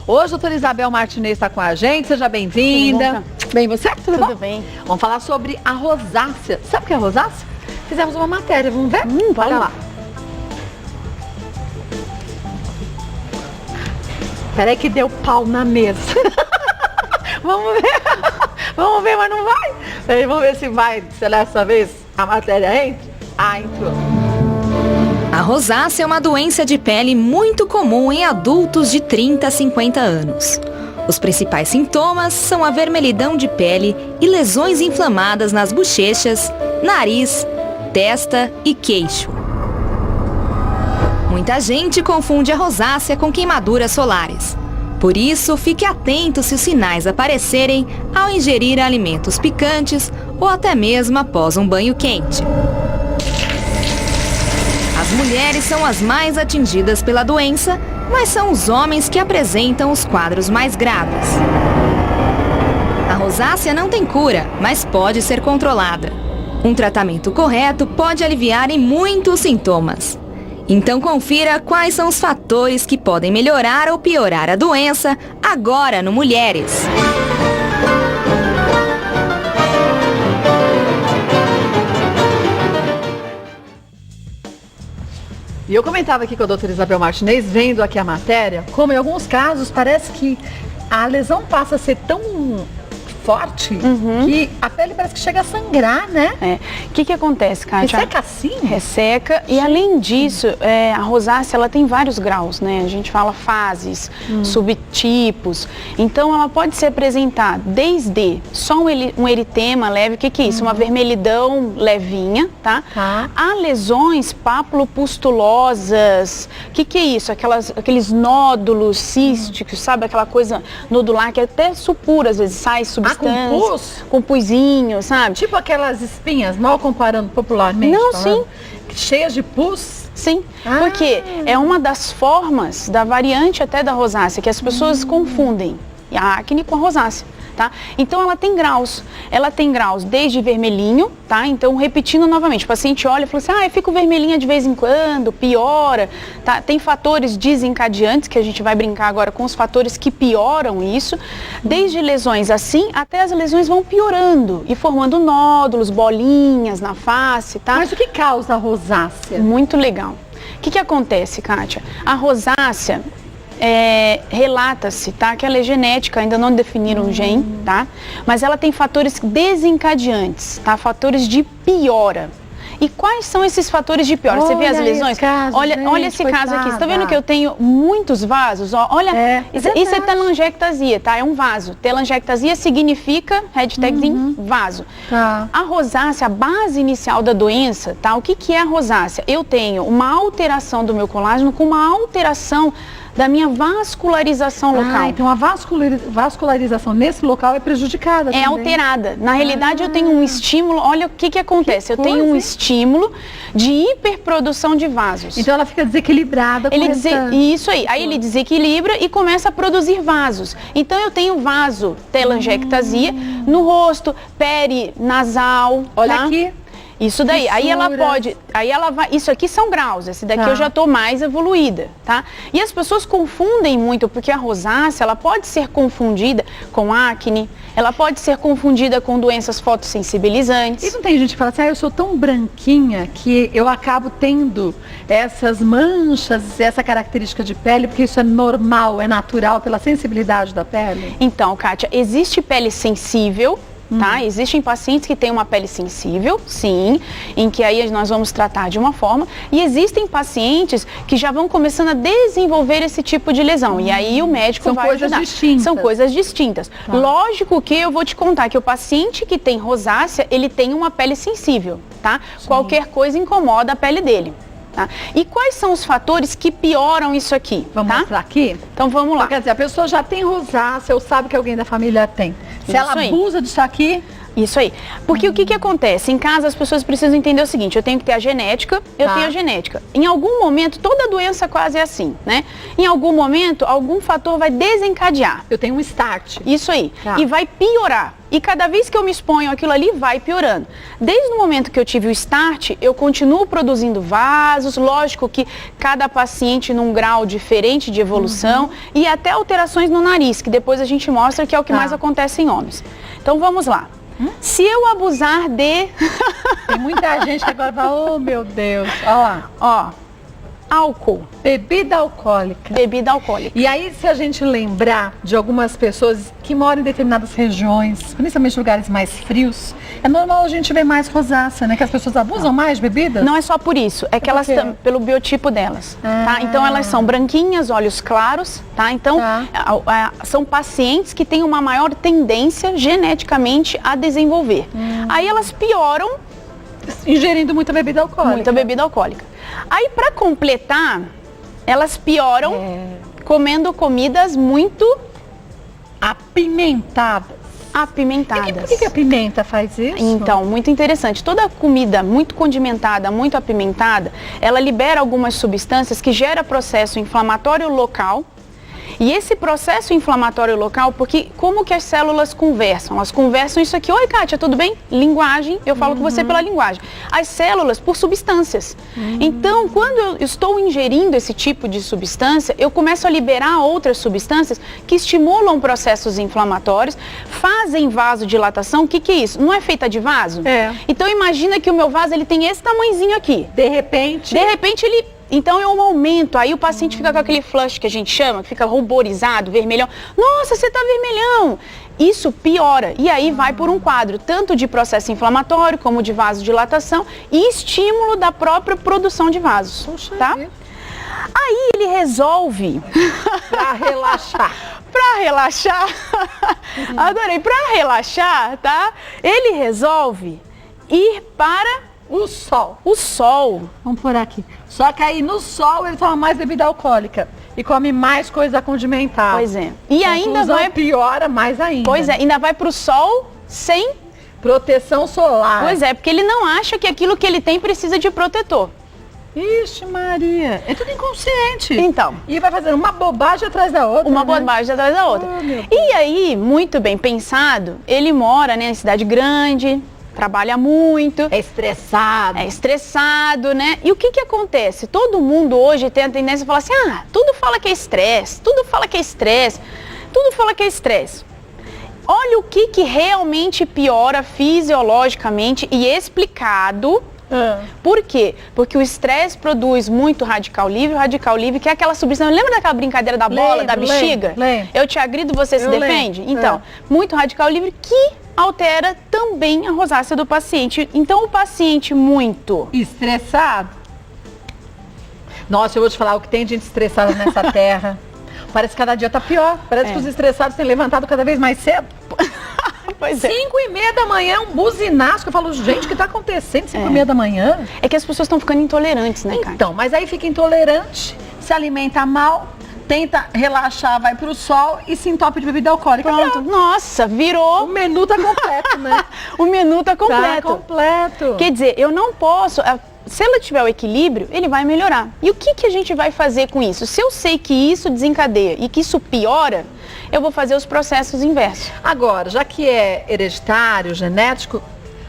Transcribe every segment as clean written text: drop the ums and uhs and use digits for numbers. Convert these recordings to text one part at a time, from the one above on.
Hoje a doutora Isabel Martinez está com a gente, seja bem-vinda. Bem, você? Tudo bom? Bem. Vamos falar sobre a rosácea. Sabe o que é a rosácea? Fizemos uma matéria, vamos ver? Bora lá. Peraí que deu pau na mesa. Vamos ver. Vamos ver, mas não vai. Peraí, vamos ver se vai, se dessa vez a matéria entra. Ah, entrou. A rosácea é uma doença de pele muito comum em adultos de 30 a 50 anos. Os principais sintomas são a vermelhidão de pele e lesões inflamadas nas bochechas, nariz, testa e queixo. Muita gente confunde a rosácea com queimaduras solares. Por isso, fique atento se os sinais aparecerem ao ingerir alimentos picantes ou até mesmo após um banho quente. As mulheres são as mais atingidas pela doença, mas são os homens que apresentam os quadros mais graves. A rosácea não tem cura, mas pode ser controlada. Um tratamento correto pode aliviar em muitos sintomas. Então confira quais são os fatores que podem melhorar ou piorar a doença agora no Mulheres. E eu comentava aqui com a doutora Isabel Martinez, vendo aqui a matéria, como em alguns casos parece que a lesão passa a ser tão forte que a pele parece que chega a sangrar, né? O que acontece, Kátia? Resseca assim? Resseca e além disso, a rosácea ela tem vários graus, né? A gente fala fases, subtipos. Então ela pode se apresentar desde só um eritema leve, o que é isso? Uma vermelhidão levinha, tá? Há lesões papulopustulosas, o que é isso? Aqueles nódulos císticos, sabe? Aquela coisa nodular que até supura, às vezes sai substância. Com pus? Com puzinho, sabe? Tipo aquelas espinhas, mal comparando popularmente. Não, falando, cheias de pus? Sim, porque é uma das formas da variante até da rosácea, que as pessoas confundem a acne com a rosácea. Tá? Então ela tem graus desde vermelhinho, tá? Então repetindo novamente, o paciente olha e fala assim, eu fico vermelhinha de vez em quando, piora, tá? Tem fatores desencadeantes, que a gente vai brincar agora com os fatores que pioram isso, desde lesões assim, até as lesões vão piorando e formando nódulos, bolinhas na face, tá? Mas o que causa a rosácea? Muito legal. O que acontece, Kátia? A rosácea, relata-se, tá, que ela é genética, ainda não definiram o gene, tá? Mas ela tem fatores desencadeantes, tá? Fatores de piora. E quais são esses fatores de piora? Você vê as lesões? Olha esse caso aqui. Você tá vendo que eu tenho muitos vasos? Olha, isso é telangiectasia, tá? É um vaso. Telangiectasia significa, hashtagzinho, vaso. A rosácea, a base inicial da doença, tá? O que é a rosácea? Eu tenho uma alteração do meu colágeno com uma alteração da minha vascularização local. Então a vascularização nesse local é prejudicada também. É alterada. Na realidade eu tenho um estímulo, olha o que acontece. Eu tenho um estímulo de hiperprodução de vasos. Então ela fica desequilibrada com Isso aí. Aí ele desequilibra e começa a produzir vasos. Então eu tenho vaso telangiectasia no rosto, perinasal. Olha aqui. Isso daí, isso aqui são graus, esse daqui eu já estou mais evoluída, tá? E as pessoas confundem muito, porque a rosácea, ela pode ser confundida com acne, ela pode ser confundida com doenças fotossensibilizantes. E não tem gente que fala assim, eu sou tão branquinha que eu acabo tendo essas manchas, essa característica de pele, porque isso é normal, é natural pela sensibilidade da pele? Então, Kátia, existe pele sensível, tá? Existem pacientes que têm uma pele sensível, sim, em que aí nós vamos tratar de uma forma, e existem pacientes que já vão começando a desenvolver esse tipo de lesão, e aí o médico vai ajudar. São coisas distintas. Lógico que eu vou te contar que o paciente que tem rosácea, ele tem uma pele sensível, tá? Qualquer coisa incomoda a pele dele. Tá? E quais são os fatores que pioram isso aqui? Vamos mostrar aqui? Então vamos lá. Então, quer dizer, a pessoa já tem rosácea, ou sabe que alguém da família tem. Se ela abusa disso aqui, Isso aí. Porque o que acontece? Em casa as pessoas precisam entender o seguinte, eu tenho que ter a genética, eu tenho a genética. Em algum momento, toda doença quase é assim, né? Em algum momento, algum fator vai desencadear. Eu tenho um start. Isso aí. Tá. E vai piorar. E cada vez que eu me exponho aquilo ali, vai piorando. Desde o momento que eu tive o start, eu continuo produzindo vasos, lógico que cada paciente num grau diferente de evolução e até alterações no nariz, que depois a gente mostra que é o que mais acontece em homens. Então vamos lá. Se eu abusar de... Tem muita gente que agora fala, oh meu Deus, olha lá. Ó, álcool. Bebida alcoólica. Bebida alcoólica. E aí, se a gente lembrar de algumas pessoas que moram em determinadas regiões, principalmente lugares mais frios, é normal a gente ver mais rosácea, né? Que as pessoas abusam mais de bebidas? Não é só por isso, é que elas pelo biotipo delas, tá? Então elas são branquinhas, olhos claros, tá? Então são pacientes que têm uma maior tendência geneticamente a desenvolver. Aí elas pioram ingerindo muita bebida alcoólica. Muita bebida alcoólica. Aí para completar, elas pioram comendo comidas muito apimentadas. Apimentadas. E por que a pimenta faz isso? Então, muito interessante. Toda comida muito condimentada, muito apimentada, ela libera algumas substâncias que geram processo inflamatório local. E esse processo inflamatório local, porque como que as células conversam? Elas conversam isso aqui, oi Kátia, tudo bem? Linguagem, eu falo com você pela linguagem. As células por substâncias. Então, quando eu estou ingerindo esse tipo de substância, eu começo a liberar outras substâncias que estimulam processos inflamatórios, fazem vasodilatação. O que é isso? Não é feita de vaso? Então, imagina que o meu vaso ele tem esse tamanhozinho aqui. De repente ele... Então eu aumento, aí o paciente fica com aquele flush que a gente chama, que fica ruborizado, vermelhão. Nossa, você tá vermelhão! Isso piora e aí vai por um quadro, tanto de processo inflamatório como de vasodilatação e estímulo da própria produção de vasos, tá? Aí ele resolve... Pra relaxar. Pra relaxar, adorei, pra relaxar, tá? Ele resolve ir para... O sol. O sol. Vamos por aqui. Só que aí no sol ele toma mais bebida alcoólica e come mais coisa condimentada. Pois é. E ainda vai... piora mais ainda. Pois é, ainda vai pro sol sem... proteção solar. Pois é, porque ele não acha que aquilo que ele tem precisa de protetor. Ixi Maria, é tudo inconsciente. Então. E vai fazendo uma bobagem atrás da outra. Uma bobagem atrás da outra. E aí, muito bem pensado, ele mora, né, em cidade grande... Trabalha muito. É estressado. É estressado, né? E o que acontece? Todo mundo hoje tem a tendência a falar assim, tudo fala que é estresse, tudo fala que é estresse, tudo fala que é estresse. Olha o que realmente piora fisiologicamente e explicado. Por quê? Porque o estresse produz muito radical livre que é aquela substância, lembra daquela brincadeira da bola, da bexiga? Lembro. Eu te agrido, você se defende? Então, muito radical livre que altera também a rosácea do paciente. Então, o paciente muito estressado. Nossa, eu vou te falar, o que tem de gente estressada nessa terra. Parece que cada dia tá pior. Parece que os estressados têm levantado cada vez mais cedo. Pois é. 5h30 da manhã, um buzinaço, que eu falo, gente, o que tá acontecendo 5h30 da manhã? É que as pessoas estão ficando intolerantes, né, Kátia? Então, mas aí fica intolerante, se alimenta mal, tenta relaxar, vai pro sol e se entope de bebida alcoólica. Pronto. Nossa, virou... O menu tá completo, né? O menu tá completo. Tá completo. Quer dizer, eu não posso... Se ela tiver o equilíbrio, ele vai melhorar. E o que a gente vai fazer com isso? Se eu sei que isso desencadeia e que isso piora, eu vou fazer os processos inversos. Agora, já que é hereditário, genético,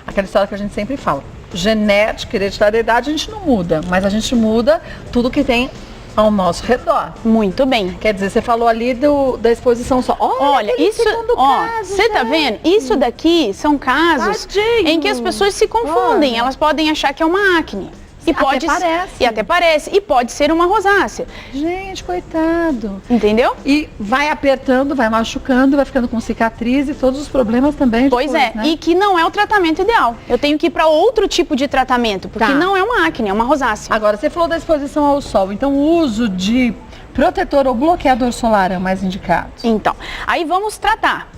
aquela história que a gente sempre fala. Genética, hereditariedade, a gente não muda, mas a gente muda tudo que tem ao nosso redor. Muito bem. Quer dizer, você falou ali da exposição só. Olha isso, você tá vendo? Isso daqui são casos em que as pessoas se confundem. Elas podem achar que é uma acne. E pode parece. E até parece. E pode ser uma rosácea. Gente, coitado. Entendeu? E vai apertando, vai machucando, vai ficando com cicatriz e todos os problemas também. Pois é, né? E que não é o tratamento ideal. Eu tenho que ir para outro tipo de tratamento, porque não é uma acne, é uma rosácea. Agora, você falou da exposição ao sol, então o uso de protetor ou bloqueador solar é o mais indicado? Então, aí vamos tratar.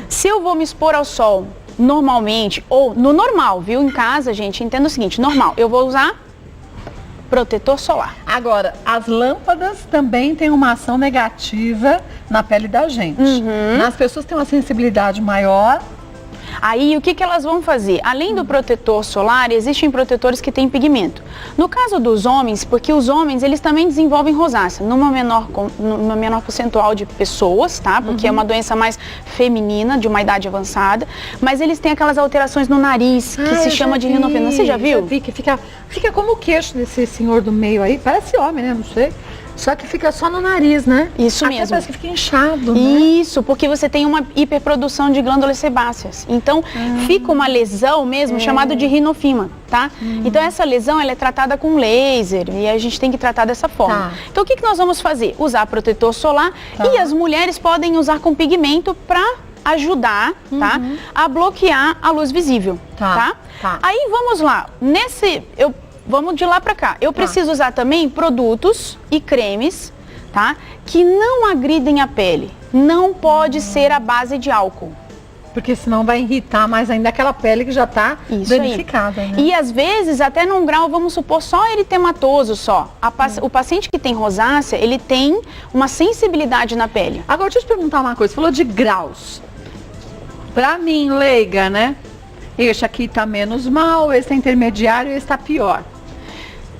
Se eu vou me expor ao sol normalmente, ou no normal, viu? Em casa, gente, entenda o seguinte, normal, eu vou usar protetor solar. Agora, as lâmpadas também têm uma ação negativa na pele da gente. Nas pessoas que têm uma sensibilidade maior, Aí, o que elas vão fazer? Além do protetor solar, existem protetores que têm pigmento. No caso dos homens, porque os homens, eles também desenvolvem rosácea, numa menor percentual de pessoas, tá? Porque é uma doença mais feminina, de uma idade avançada, mas eles têm aquelas alterações no nariz, que se chama de rinofenóide. Você já viu? Já vi, que fica como o queixo desse senhor do meio aí, parece homem, né? Não sei. Só que fica só no nariz, né? Isso até mesmo. Parece que fica inchado, né? Isso, porque você tem uma hiperprodução de glândulas sebáceas. Então, fica uma lesão mesmo, chamada de rinofima, tá? Então, essa lesão, ela é tratada com laser e a gente tem que tratar dessa forma. Tá. Então, o que nós vamos fazer? Usar protetor solar e as mulheres podem usar com pigmento para ajudar, tá? A bloquear a luz visível, tá? Aí, vamos lá. Vamos de lá para cá. Eu preciso usar também produtos e cremes, tá? Que não agridem a pele. Não pode ser à base de álcool. Porque senão vai irritar mais ainda aquela pele que já está danificada, né? E às vezes, até num grau, vamos supor, só eritematoso só. O paciente que tem rosácea, ele tem uma sensibilidade na pele. Agora, deixa eu te perguntar uma coisa. Você falou de graus. Pra mim, leiga, né? Este aqui tá menos mal, esse é intermediário e esse tá pior.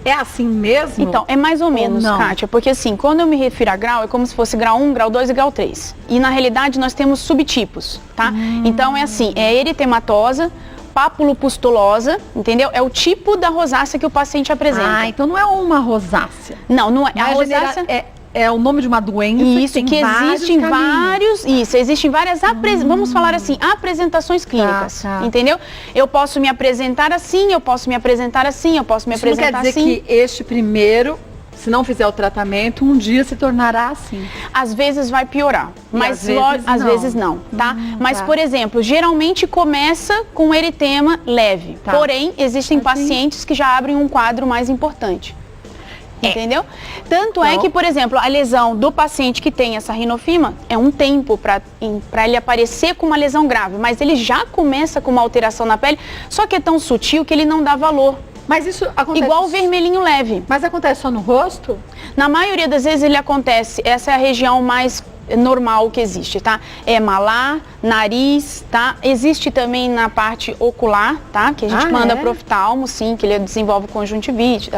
É assim mesmo? Então, é mais ou menos, Kátia, porque assim, quando eu me refiro a grau, é como se fosse grau 1, grau 2 e grau 3. E na realidade nós temos subtipos, tá? Então é assim, é eritematosa, papulopustulosa, entendeu? É o tipo da rosácea que o paciente apresenta. Ah, então não é uma rosácea. Não é. A rosácea é o nome de uma doença. Isso, que existem vários. Isso, existem várias, vamos falar assim, apresentações clínicas. Entendeu? Eu posso me apresentar assim, eu posso me apresentar assim, eu posso me apresentar assim. Isso não quer dizer que este primeiro, se não fizer o tratamento, um dia se tornará assim. Às vezes vai piorar, mas às vezes não, tá? Mas, por exemplo, geralmente começa com eritema leve. Porém, existem pacientes que já abrem um quadro mais importante. Entendeu? Tanto é que, por exemplo, a lesão do paciente que tem essa rinofima é um tempo para ele aparecer com uma lesão grave, mas ele já começa com uma alteração na pele, só que é tão sutil que ele não dá valor. Mas isso acontece... Igual o vermelhinho leve. Mas acontece só no rosto? Na maioria das vezes ele acontece, essa é a região mais normal que existe, tá? É malar, nariz, tá? Existe também na parte ocular, tá? Que a gente manda pro oftalmo, sim, que ele desenvolve conjuntivite,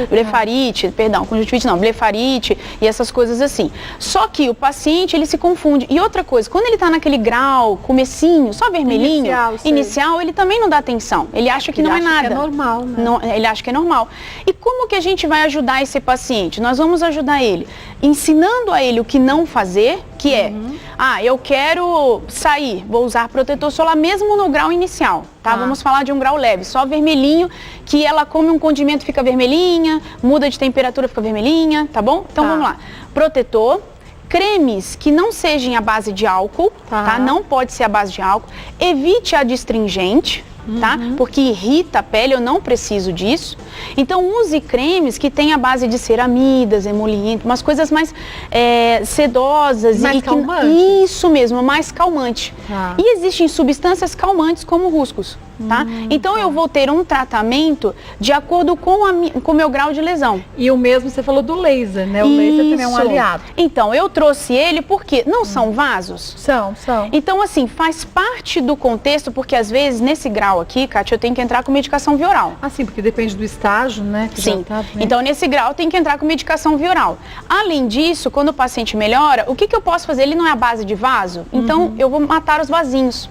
blefarite, conjuntivite não, blefarite e essas coisas assim. Só que o paciente, ele se confunde. E outra coisa, quando ele tá naquele grau, comecinho, só vermelhinho, inicial, ele também não dá atenção. Ele acha que não é nada. Que é normal, né? Não, ele acha que é normal. E como que a gente vai ajudar esse paciente? Nós vamos ajudar ele ensinando a ele o que não fazer, que é, eu quero sair, vou usar protetor solar mesmo no grau inicial, tá? Vamos falar de um grau leve, só vermelhinho, que ela come um condimento, fica vermelhinha, muda de temperatura, fica vermelhinha, tá bom? Então vamos lá. Protetor, cremes que não sejam à base de álcool, tá? Não pode ser à base de álcool. Evite adstringente, tá? Porque irrita a pele, eu não preciso disso. Então use cremes que tenham a base de ceramidas, emoliente, umas coisas mais sedosas. Mais calmante. Isso mesmo, mais calmante. E existem substâncias calmantes como ruscos, tá? Então eu vou ter um tratamento de acordo com o meu grau de lesão. E o mesmo você falou do laser, né? O laser também é um aliado. Então, eu trouxe ele porque não são vasos? São. Então, assim, faz parte do contexto, porque às vezes, nesse grau aqui, Kátia, eu tenho que entrar com medicação via oral. Sim, porque depende do estágio, né? Sim. Então, nesse grau, tem que entrar com medicação via oral. Além disso, quando o paciente melhora, o que eu posso fazer? Ele não é a base de vaso, então eu vou matar os vasinhos.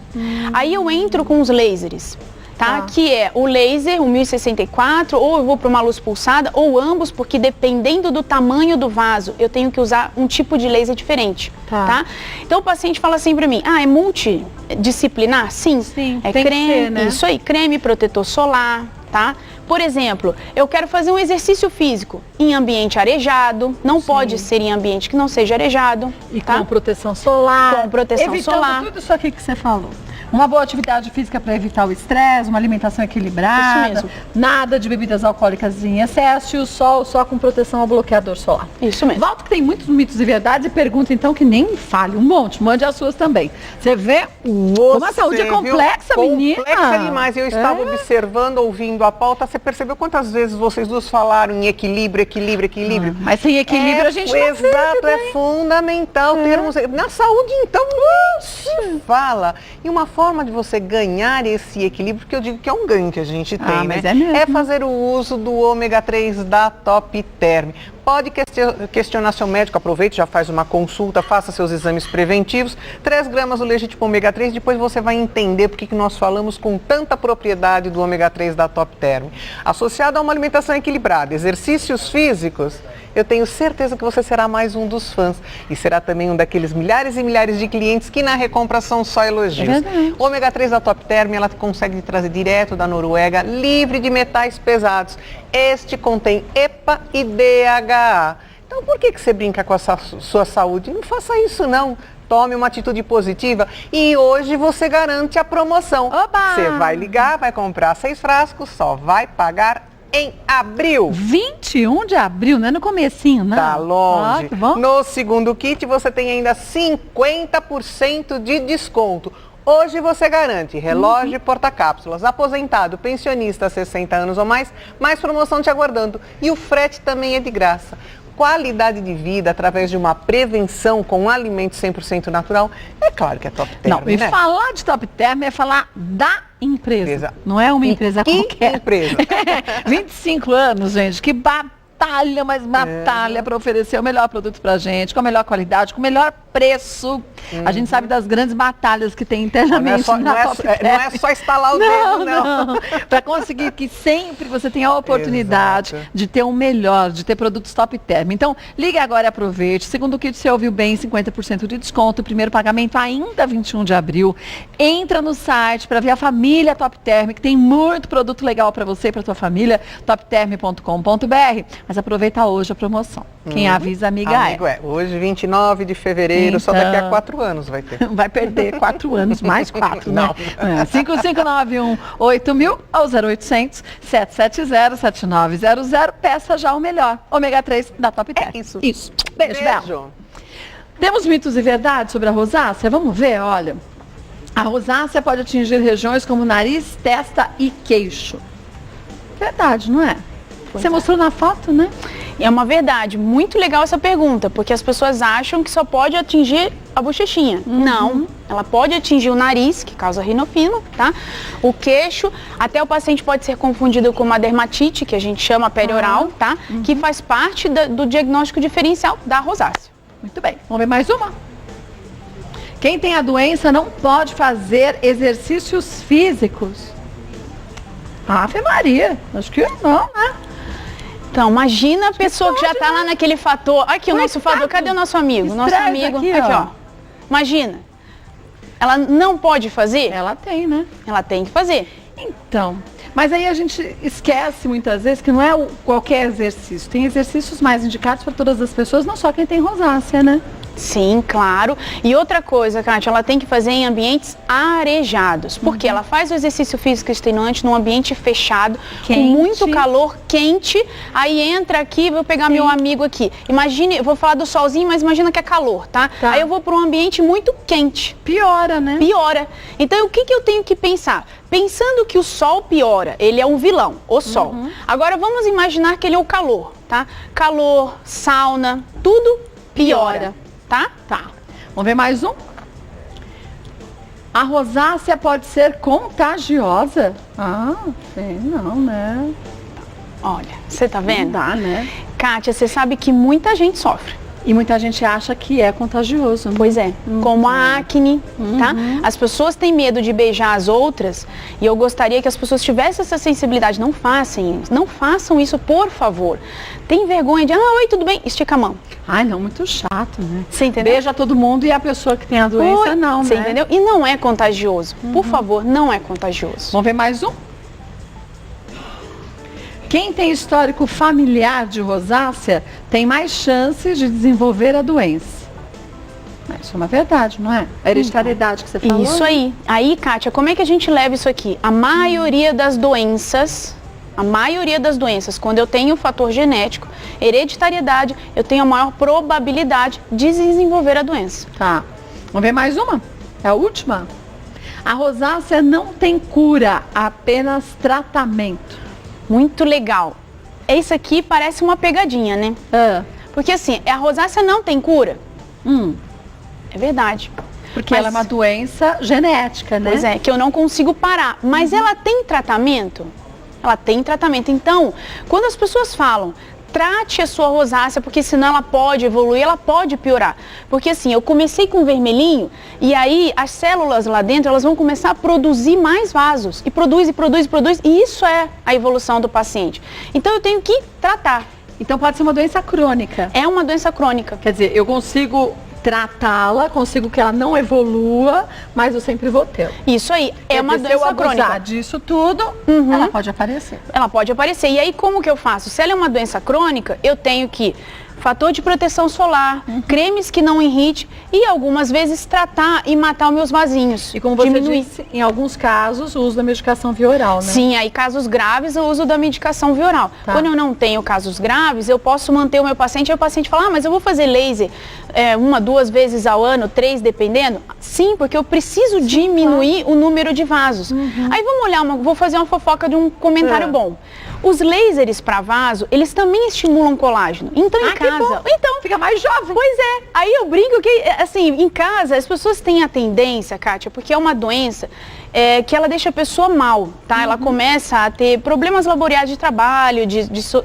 Aí eu entro com os lasers. Tá? Que é o laser, o 1064, ou eu vou para uma luz pulsada, ou ambos, porque dependendo do tamanho do vaso, eu tenho que usar um tipo de laser diferente, tá? Então o paciente fala assim para mim, é multidisciplinar? Sim. É tem creme, que ser, né? Isso aí, creme, protetor solar, tá? Por exemplo, eu quero fazer um exercício físico em ambiente arejado, não pode ser em ambiente que não seja arejado. E com proteção solar. Com proteção evitando solar. Tudo isso aqui que você falou. Uma boa atividade física para evitar o estresse, uma alimentação equilibrada, Isso mesmo. Nada de bebidas alcoólicas em excesso e o sol só com proteção ao bloqueador solar. Isso mesmo. Volto que tem muitos mitos e verdades e pergunta então que nem fale, um monte, mande as suas também. Você vê como a saúde é complexa, menina? Complexa demais. Eu estava observando, ouvindo a pauta, você percebeu quantas vezes vocês duas falaram em equilíbrio? Mas sem equilíbrio a gente não vive, é fundamental termos... Na saúde, então, não se fala. E uma forma forma de você ganhar esse equilíbrio, que eu digo que é um ganho que a gente tem, né? Mas é mesmo. É fazer o uso do ômega 3 da Top Term. Pode questionar seu médico, aproveite, já faz uma consulta, faça seus exames preventivos. 3 gramas do legítimo ômega 3, depois você vai entender por que nós falamos com tanta propriedade do ômega 3 da Top Term. Associado a uma alimentação equilibrada, exercícios físicos, eu tenho certeza que você será mais um dos fãs e será também um daqueles milhares e milhares de clientes que na recompra são só elogios. É verdade. O ômega 3 da Top Term, ela consegue trazer direto da Noruega, livre de metais pesados. Este contém EPA e DHA. Então por que você brinca com a sua saúde? Não faça isso não. Tome uma atitude positiva e hoje você garante a promoção. Oba! Você vai ligar, vai comprar 6 frascos, só vai pagar em abril. 21 de abril, não é no comecinho, não? Tá longe. Que bom. No segundo kit você tem ainda 50% de desconto. Hoje você garante relógio e porta-cápsulas, aposentado, pensionista, 60 anos ou mais promoção te aguardando. E o frete também é de graça. Qualidade de vida através de uma prevenção com um alimento 100% natural, é claro que é Top Term, Não, e falar de Top Term é falar da empresa. Não é uma empresa que qualquer. Empresa? 25 anos, gente, que batalha, mas batalha para oferecer o melhor produto pra gente, com a melhor qualidade, com o melhor preço. A gente sabe das grandes batalhas que tem internamente não é só instalar o dedo, não. Para conseguir que sempre você tenha a oportunidade de ter o melhor, de ter produtos Top Term. Então, ligue agora e aproveite. Segundo o kit, você ouviu bem, 50% de desconto. O primeiro pagamento ainda 21 de abril. Entra no site para ver a família Top Term, que tem muito produto legal para você e para tua família, topterm.com.br. Mas aproveita hoje a promoção. Quem avisa, amiga é. Hoje, 29 de fevereiro, então, só daqui a 4 anos vai ter. Vai perder 4 anos, mais 4, não. 5591-8000 ou 0800 770 7900. Peça já o melhor. Ômega 3 da Top Term. Isso. Beijo, Bela. Temos mitos e verdades sobre a rosácea? Vamos ver, olha. A rosácea pode atingir regiões como nariz, testa e queixo. Verdade, não é? Você mostrou na foto, né? É uma verdade. Muito legal essa pergunta, porque as pessoas acham que só pode atingir a bochechinha. Não, ela pode atingir o nariz, que causa rinofilo, tá? O queixo, até o paciente pode ser confundido com uma dermatite, que a gente chama perioral, tá? Que faz parte do diagnóstico diferencial da rosácea. Muito bem. Vamos ver mais uma? Quem tem a doença não pode fazer exercícios físicos. Ave Maria, acho que não, né? Então, imagina a pessoa que já tá lá naquele fator. Aqui o nosso fator, cadê o nosso amigo? Nosso amigo, aqui, ó. Imagina. Ela não pode fazer? Ela tem, né? Ela tem que fazer. Então, mas aí a gente esquece muitas vezes que não é qualquer exercício. Tem exercícios mais indicados para todas as pessoas, não só quem tem rosácea, né? Sim, claro. E outra coisa, Kátia, ela tem que fazer em ambientes arejados. Porque ela faz o exercício físico extenuante num ambiente fechado, quente, com muito calor, quente. Aí entra aqui, vou pegar meu amigo aqui. Imagine, eu vou falar do solzinho, mas imagina que é calor, tá? Aí eu vou para um ambiente muito quente. Piora, né? Piora. Então, o que eu tenho que pensar? Pensando que o sol piora, ele é um vilão, o sol. Agora, vamos imaginar que ele é o calor, tá? Calor, sauna, tudo piora. Tá? Tá. Vamos ver mais um? A rosácea pode ser contagiosa? Ah, sim, não, né? Olha, você tá vendo? Não dá, né? Kátia, você sabe que muita gente sofre. E muita gente acha que é contagioso. Né? Pois é, como a acne, tá? As pessoas têm medo de beijar as outras e eu gostaria que as pessoas tivessem essa sensibilidade. Não façam isso, por favor. Tem vergonha de, oi, tudo bem? Estica a mão. Ai, não, muito chato, né? Você entendeu? Beija todo mundo e a pessoa que tem a doença não, você né? Entendeu? E não é contagioso. Por favor, não é contagioso. Vamos ver mais um? Quem tem histórico familiar de rosácea tem mais chances de desenvolver a doença. Isso é uma verdade, não é? A hereditariedade que você falou. Isso aí. Aí, Kátia, como é que a gente leva isso aqui? A maioria das doenças, quando eu tenho o fator genético, hereditariedade, eu tenho a maior probabilidade de desenvolver a doença. Tá. Vamos ver mais uma? É a última? A rosácea não tem cura, apenas tratamento. Muito legal. Isso aqui parece uma pegadinha, né? Porque assim, a rosácea não tem cura? É verdade. Porque ela é uma doença genética, né? Pois é, que eu não consigo parar. Mas ela tem tratamento? Ela tem tratamento. Então, quando as pessoas falam, trate a sua rosácea, porque senão ela pode evoluir, ela pode piorar. Porque assim, eu comecei com vermelhinho e aí as células lá dentro, elas vão começar a produzir mais vasos. E produz, e isso é a evolução do paciente. Então eu tenho que tratar. Então pode ser uma doença crônica. É uma doença crônica. Quer dizer, eu consigo tratá-la, consigo que ela não evolua, mas eu sempre vou ter. Isso aí, é uma doença crônica. Se eu abusar disso tudo, ela pode aparecer. Ela pode aparecer. E aí, como que eu faço? Se ela é uma doença crônica, eu tenho que fator de proteção solar, cremes que não irrite e algumas vezes tratar e matar os meus vasinhos. E como você disse, em alguns casos, o uso da medicação via oral, né? Sim, aí casos graves, o uso da medicação via oral. Tá. Quando eu não tenho casos graves, eu posso manter o meu paciente, aí o paciente fala, mas eu vou fazer laser 1, 2 vezes ao ano, 3, dependendo? Sim, porque eu preciso diminuir o número de vasos. Aí vamos olhar, vou fazer uma fofoca de um comentário bom. Os lasers para vaso, eles também estimulam colágeno. Então, em casa... Então, fica mais jovem. Pois é. Aí eu brinco que, assim, em casa, as pessoas têm a tendência, Kátia, porque é uma doença que ela deixa a pessoa mal, tá? Ela começa a ter problemas laborais de trabalho,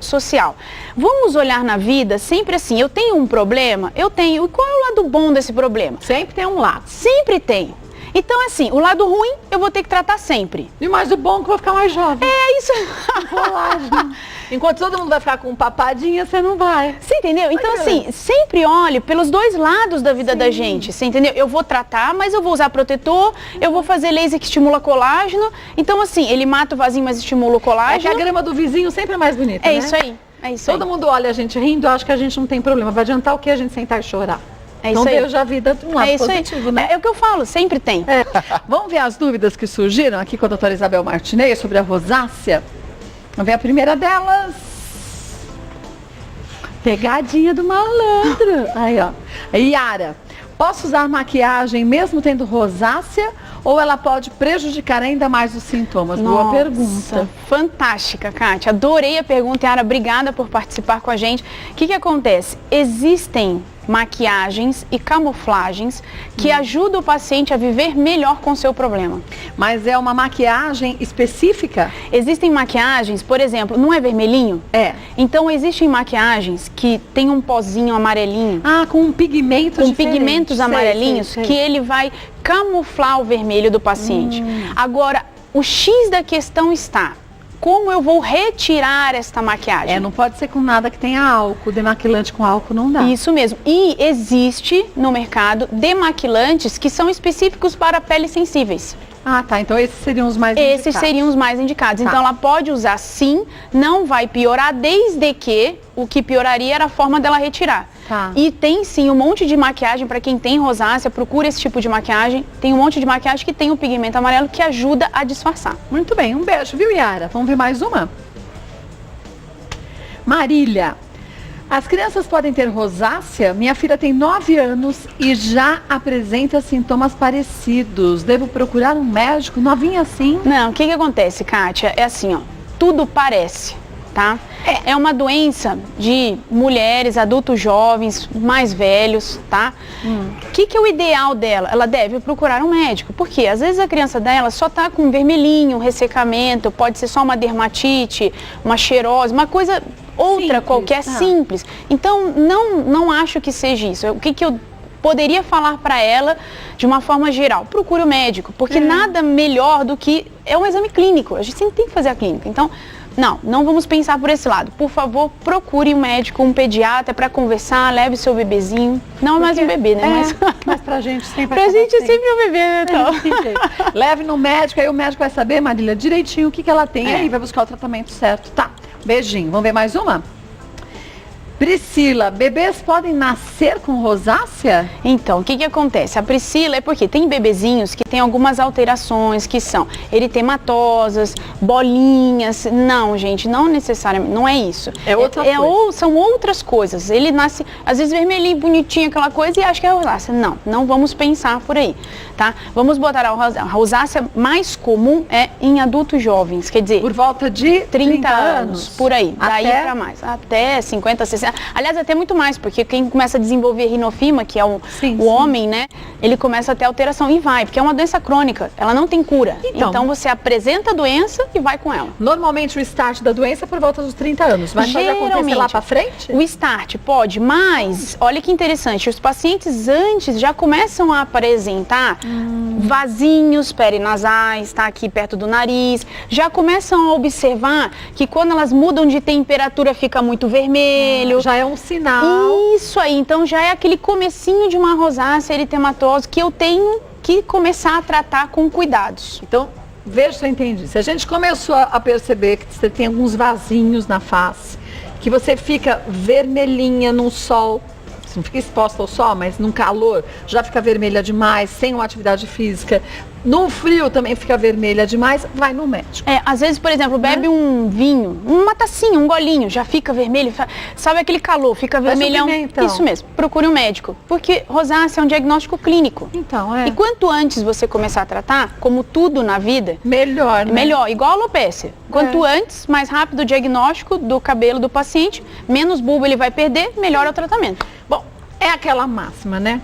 social. Vamos olhar na vida sempre assim, eu tenho um problema, eu tenho. E qual é o lado bom desse problema? Sempre tem um lado. Sempre tem. Então, assim, o lado ruim eu vou ter que tratar sempre. E mais o bom é que eu vou ficar mais jovem. É isso. Enquanto todo mundo vai ficar com papadinha, você não vai. Você entendeu? Então, assim, sempre olhe pelos dois lados da vida da gente. Você entendeu? Eu vou tratar, mas eu vou usar protetor, eu vou fazer laser que estimula colágeno. Então, assim, ele mata o vasinho, mas estimula o colágeno. É que a grama do vizinho sempre é mais bonita, É né? isso aí. É isso Todo aí. mundo olha a gente rindo, acha que a gente não tem problema. Vai adiantar o que a gente sentar e chorar? É Então isso aí. veja a vida de um lado positivo, né? É o que eu falo, sempre tem. Vamos ver as dúvidas que surgiram aqui com a doutora Isabel Martinez sobre a rosácea. Vamos ver a primeira delas. Pegadinha do malandro. Aí, ó. Yara, posso usar maquiagem mesmo tendo rosácea ou ela pode prejudicar ainda mais os sintomas? Boa pergunta. Fantástica, Kátia. Adorei a pergunta, Yara. Obrigada por participar com a gente. O que acontece? Existem maquiagens e camuflagens que ajudam o paciente a viver melhor com o seu problema. Mas é uma maquiagem específica? Existem maquiagens, por exemplo, não é vermelhinho? É. Então existem maquiagens que tem um pozinho amarelinho. Ah, com um pigmento com diferente. pigmentos amarelinhos sei. que ele vai camuflar o vermelho do paciente. Agora, o X da questão está: como eu vou retirar esta maquiagem? Não pode ser com nada que tenha álcool, demaquilante com álcool não dá. Isso mesmo. E existe no mercado demaquilantes que são específicos para peles sensíveis. Ah, tá. Então esses seriam os mais indicados. Esses seriam os mais indicados. Tá. Então ela pode usar sim, não vai piorar, desde que o que pioraria era a forma dela retirar. Tá. E tem sim um monte de maquiagem, para quem tem rosácea, procura esse tipo de maquiagem. Tem um monte de maquiagem que tem o pigmento amarelo que ajuda a disfarçar. Muito bem, um beijo, viu, Yara? Vamos ver mais uma? Marília. As crianças podem ter rosácea? Minha filha tem 9 anos e já apresenta sintomas parecidos. Devo procurar um médico? Novinha assim? Não, o que acontece, Kátia? É assim, ó, tudo parece, tá? É uma doença de mulheres, adultos jovens, mais velhos, tá? O que é o ideal dela? Ela deve procurar um médico. Por quê? Às vezes a criança dela só tá com vermelhinho, ressecamento, pode ser só uma dermatite, uma cheirose, uma coisa outra Simples, qualquer, simples. Então, não acho que seja isso. O que eu poderia falar para ela de uma forma geral? Procure o médico, porque nada melhor do que... É um exame clínico, a gente sempre tem que fazer a clínica. Então, não vamos pensar por esse lado. Por favor, procure um médico, um pediatra para conversar, leve seu bebezinho. Não é mais um bebê, né? Mas pra gente sempre Pra gente é sempre um bebê, né? Então. Leve no médico, aí o médico vai saber, Marília, direitinho o que ela tem, aí vai buscar o tratamento certo. Tá, beijinho. Vamos ver mais uma? Priscila, bebês podem nascer com rosácea? Então, o que acontece? A Priscila é porque tem bebezinhos que tem algumas alterações, que são eritematosas, bolinhas. Não, gente, não necessariamente, não é isso. É outra coisa. São outras coisas. Ele nasce, às vezes, vermelhinho, bonitinho, aquela coisa, e acha que é rosácea. Não vamos pensar por aí, tá? Vamos botar a rosácea mais comum em adultos jovens, quer dizer... Por volta de 30 anos. Por aí, daí Até? pra mais. Até 50, 60. Aliás, até muito mais, porque quem começa a desenvolver rinofima, que é o homem, né? Ele começa a ter alteração e vai, porque é uma doença crônica, ela não tem cura. Então você apresenta a doença e vai com ela. Normalmente o start da doença é por volta dos 30 anos, mas pode acontecer lá pra frente? O start pode, mas olha que interessante, os pacientes antes já começam a apresentar vasinhos perinasais, tá aqui perto do nariz, já começam a observar que quando elas mudam de temperatura fica muito vermelho. Já é um sinal. Isso aí, então já é aquele comecinho de uma rosácea eritematosa que eu tenho que começar a tratar com cuidados. Então, veja se eu entendi. Se a gente começou a perceber que você tem alguns vasinhos na face, que você fica vermelhinha no sol, você não fica exposta ao sol, mas num calor já fica vermelha demais, sem uma atividade física, no frio também fica vermelha demais, vai no médico. Às vezes, por exemplo, bebe um vinho, uma tacinha, um golinho, já fica vermelho, sabe aquele calor, fica vermelhão. Isso mesmo, procure um médico, porque rosácea é um diagnóstico clínico. Então, E quanto antes você começar a tratar, como tudo na vida, melhor, né? Melhor, igual a alopécia. Quanto antes, mais rápido o diagnóstico do cabelo do paciente, menos bulbo ele vai perder, melhor é o tratamento. Bom, é aquela máxima, né?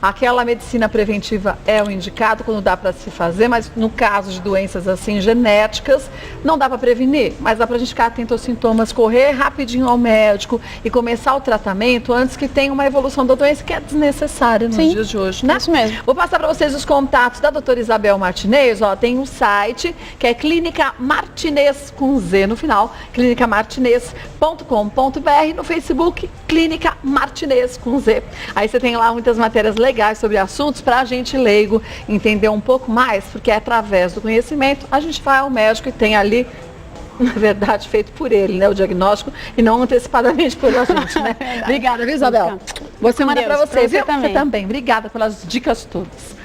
Aquela medicina preventiva é o indicado quando dá para se fazer, mas no caso de doenças assim genéticas, não dá para prevenir, mas dá para a gente ficar atento aos sintomas, correr rapidinho ao médico e começar o tratamento antes que tenha uma evolução da doença que é desnecessária nos dias de hoje, né? Isso mesmo. Vou passar para vocês os contatos da doutora Isabel Martinez, tem um site que é Clínica Martinez com Z no final, clinicamartinez.com.br, no Facebook Clínica Martinez com Z. Aí você tem lá muitas matérias legais sobre assuntos para a gente leigo entender um pouco mais, porque é através do conhecimento a gente vai ao médico e tem ali, na verdade, feito por ele, né, o diagnóstico e não antecipadamente por a gente, né? Obrigada, viu, Isabel? Boa semana para você, viu? Você também. Obrigada pelas dicas todas.